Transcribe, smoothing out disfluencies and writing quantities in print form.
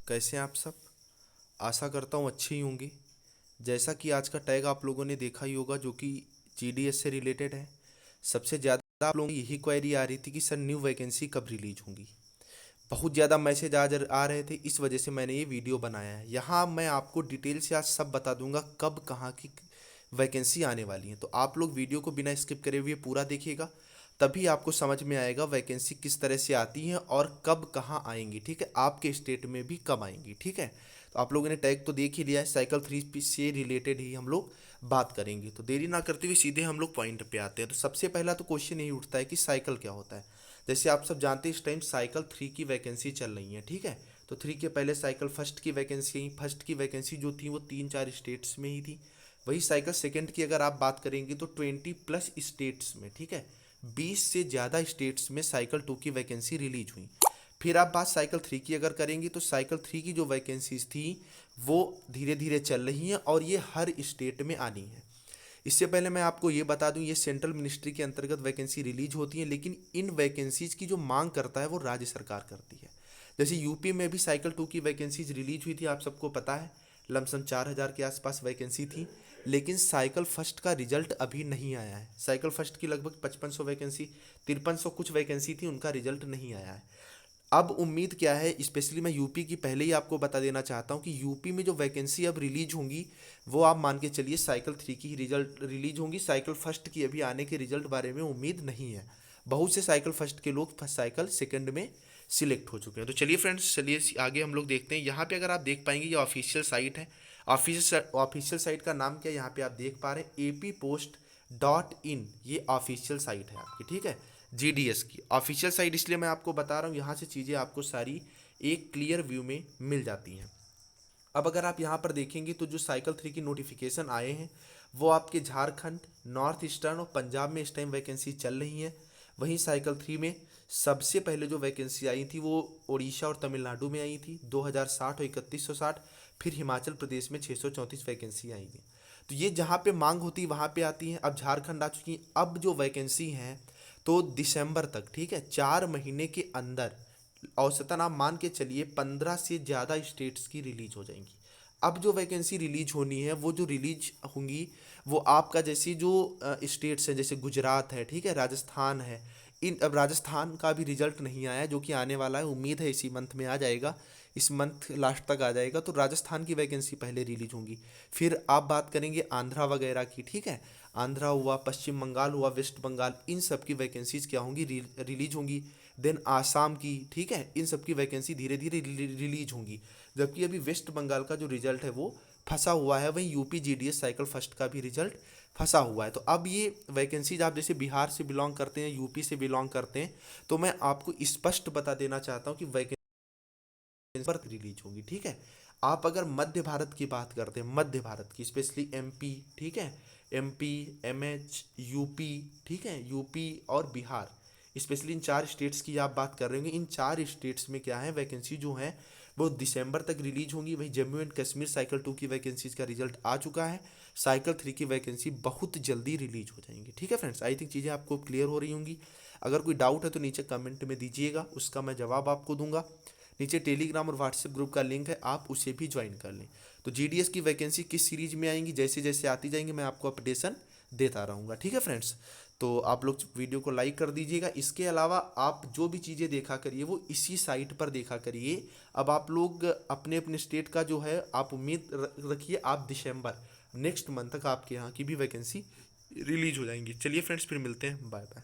कैसे हैं आप सब। आशा करता हूँ अच्छे ही होंगे। जैसा कि आज का टैग आप लोगों ने देखा ही होगा, जो कि जीडीएस से रिलेटेड है। सबसे ज़्यादा आप लोगों की यही क्वेरी आ रही थी कि सर न्यू वैकेंसी कब रिलीज होंगी। बहुत ज़्यादा मैसेज आज आ रहे थे, इस वजह से मैंने ये वीडियो बनाया है। यहाँ मैं आपको डिटेल से आज सब बता दूंगा कब कहाँ की वैकेंसी आने वाली है। तो आप लोग वीडियो को बिना स्किप करे हुए पूरा देखिएगा, तभी आपको समझ में आएगा वैकेंसी किस तरह से आती है और कब कहाँ आएंगी। ठीक है, आपके स्टेट में भी कब आएंगी। ठीक है, तो आप लोगों ने टैग तो देख ही लिया है। साइकिल 3 से रिलेटेड ही हम लोग बात करेंगे। तो देरी ना करते हुए सीधे हम लोग पॉइंट पे आते हैं। तो सबसे पहला तो क्वेश्चन यही उठता है कि साइकिल क्या होता है। जैसे आप सब जानते हैं इस टाइम साइकिल 3 की वैकेंसी चल रही है। ठीक है, तो 3 के पहले साइकिल फर्स्ट की वैकेंसी आई। फर्स्ट की वैकेंसी जो थी वो 3-4 स्टेट्स में ही थी। वही साइकिल सेकंड की अगर आप बात करेंगे तो 20+ स्टेट्स में। ठीक है, 20 से ज़्यादा स्टेट्स में साइकिल 2 की वैकेंसी रिलीज हुई। फिर आप बात साइकिल 3 की अगर करेंगे तो साइकिल 3 की जो वैकेंसीज थी वो धीरे धीरे चल रही हैं और ये हर स्टेट में आनी है। इससे पहले मैं आपको ये बता दूं, ये सेंट्रल मिनिस्ट्री के अंतर्गत वैकेंसी रिलीज होती है, लेकिन इन वैकेंसीज की जो मांग करता है वो राज्य सरकार करती है। जैसे यूपी में भी साइकिल 2 की वैकेंसीज रिलीज हुई थी, आप सबको पता है। लमसम 4,000 के आसपास वैकेंसी थी। लेकिन साइकिल फर्स्ट का रिजल्ट अभी नहीं आया है। साइकिल फर्स्ट की लगभग 5500 वैकेंसी, 5300 कुछ वैकेंसी थी, उनका रिजल्ट नहीं आया है। अब उम्मीद क्या है, स्पेशली मैं यूपी की पहले ही आपको बता देना चाहता हूँ कि यूपी में जो वैकेंसी अब रिलीज होंगी वो आप मान के चलिए साइकिल 3 की ही रिजल्ट रिलीज होंगी। साइकिल फर्स्ट की अभी आने के रिजल्ट बारे में उम्मीद नहीं है। बहुत से साइकिल फर्स्ट के लोग साइकिल सेकंड में सिलेक्ट हो चुके हैं। तो चलिए फ्रेंड्स, चलिए आगे हम लोग देखते हैं। यहाँ पे अगर आप देख पाएंगे ये ऑफिशियल साइट है। ऑफिशियल साइट का नाम क्या है, यहाँ पे आप देख पा रहे हैं appost.in, ये ऑफिशियल साइट है आपकी। ठीक है, जीडीएस की ऑफिशियल साइट इसलिए मैं आपको बता रहा हूँ, यहाँ से चीज़ें आपको सारी एक क्लियर व्यू में मिल जाती हैं। अब अगर आप यहाँ पर देखेंगे तो जो साइकिल 3 की नोटिफिकेशन आए हैं वो आपके झारखंड, नॉर्थ ईस्टर्न और पंजाब में इस टाइम वैकेंसी चल रही हैं। वहीं साइकिल 3 में सबसे पहले जो वैकेंसी आई थी वो उड़ीसा और तमिलनाडु में आई थी, 2060 और 3160। फिर हिमाचल प्रदेश में 634 वैकेंसी आई हैं। तो ये जहाँ पे मांग होती है वहाँ पे आती हैं। अब झारखंड आ चुकी है। अब जो वैकेंसी हैं तो दिसंबर तक, ठीक है, 4 महीने के अंदर औसतन आप मान के चलिए 15 से ज़्यादा स्टेट्स की रिलीज हो जाएंगी। अब जो वैकेंसी रिलीज होनी है वो जो रिलीज होंगी वो आपका जैसे जो स्टेट्स हैं, जैसे गुजरात है, ठीक है, राजस्थान है। इन अब राजस्थान का भी रिजल्ट नहीं आया है, जो कि आने वाला है। उम्मीद है इसी मंथ में आ जाएगा, इस मंथ लास्ट तक आ जाएगा। तो राजस्थान की वैकेंसी पहले रिलीज होंगी। फिर आप बात करेंगे आंध्रा वगैरह की। ठीक है, आंध्रा हुआ, पश्चिम बंगाल हुआ, वेस्ट बंगाल, इन सब की वैकेंसीज क्या होंगी, रिलीज होंगी। देन आसाम की, ठीक है, इन सब की वैकेंसी धीरे धीरे रिलीज होंगी। जबकि अभी वेस्ट बंगाल का जो रिजल्ट है वो फंसा हुआ है। वहीं यूपी जीडीएस साइकिल फर्स्ट का भी रिजल्ट फंसा हुआ है। तो अब ये वैकेंसीज, आप जैसे बिहार से बिलोंग करते हैं, यूपी से बिलोंग करते हैं, तो मैं आपको स्पष्ट बता देना चाहता हूँ कि वैकेंसी पर रिलीज होगी। ठीक है, आप अगर मध्य भारत की बात करते हैं, मध्य भारत की स्पेशली एमपी, ठीक है, एमपी, एमएच, यूपी, ठीक है, यूपी और बिहार, स्पेशली इन 4 स्टेट्स की आप बात कर रहे होंगे। इन 4 स्टेट्स में क्या है, वैकेंसी जो है वो दिसंबर तक रिलीज होंगी। वहीं जम्मू एंड कश्मीर साइकिल 2 की वैकेंसीज का रिजल्ट आ चुका है। साइकिल 3 की वैकेंसी बहुत जल्दी रिलीज हो जाएंगी। ठीक है फ्रेंड्स, आई थिंक चीज़ें आपको क्लियर हो रही होंगी। अगर कोई डाउट है तो नीचे कमेंट में दीजिएगा, उसका मैं जवाब आपको दूंगा। नीचे टेलीग्राम और व्हाट्सएप ग्रुप का लिंक है, आप उसे भी ज्वाइन कर लें। तो जीडीएस की वैकेंसी किस सीरीज में आएंगी, जैसे जैसे आती जाएंगी मैं आपको अपडेशन देता रहूँगा। ठीक है फ्रेंड्स, तो आप लोग वीडियो को लाइक कर दीजिएगा। इसके अलावा आप जो भी चीज़ें देखा करिए वो इसी साइट पर देखा करिए। अब आप लोग अपने अपने स्टेट का जो है आप उम्मीद रखिए, आप दिसंबर नेक्स्ट मंथ तक आपके यहाँ की भी वैकेंसी रिलीज हो जाएंगी। चलिए फ्रेंड्स, फिर मिलते हैं, बाय बाय।